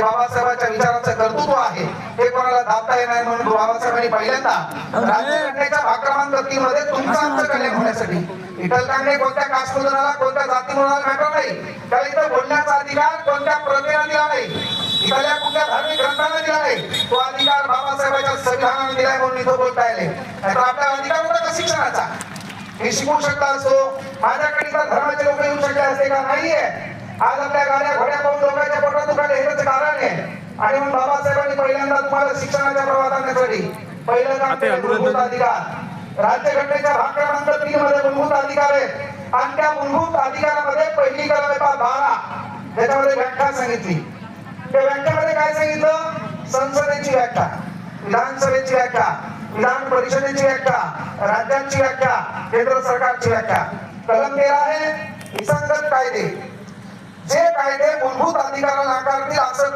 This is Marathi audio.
हे बाबासाहेबांच्या विचाराचं कर्तृत्व आहे, हे कोणाला दाबता येणार म्हणून बाबासाहेबांनी पहिल्यांदा राज्यघटनेच्या भाग क्रमांक 3 मध्ये तुमचं आमचं कल्याण होण्यासाठी विठ्ठल कांबळे कोणत्या कास्ट मुलाला कोणत्या जाती मुलाला मॅटर नाही, त्याला इथं बोलण्याचा अधिकार कोणत्या प्रथेला दिला नाही, इथल्या कुठल्या धार्मिक ग्रंथांना दिला नाही, तो अधिकार बाबासाहेबांच्या संविधानाने दिलाय म्हणून इथं बोलता येईल. नाहीतर आपला अधिकार होता का शिक्षणाचा? मी शिकू शकला असतो, माझ्याकडे इतर धर्माचे लोक येऊ शकले असते का? नाहीये. आज आपल्या गाड्या घोड्या पाहून लोकांच्या पोटात दुखायला हेच कारण आहे. आणि म्हणून बाबासाहेबांनी पहिल्यांदा तुम्हाला शिक्षणाच्या प्रवाहात आणण्यासाठी पहिलं काम केलं मूलभूत अधिकार. राज्यघटनेच्या भाग क्रमांक 3 मध्ये मूलभूत अधिकार आहेत आणि त्या मूलभूत अधिकारामध्ये पहिली कलम 12 त्याच्यामध्ये व्याख्या सांगितली. त्या व्याख्यामध्ये काय सांगितलं? संसदेची व्याख्या, विधानसभेची व्याख्या, विधान परिषदेची व्याख्या, राज्यांची व्याख्या, केंद्र सरकारची व्याख्या. कलम 13 आहे विसंगत कायदे. जे कायदे मूलभूत अधिकाराला नाकारतील असं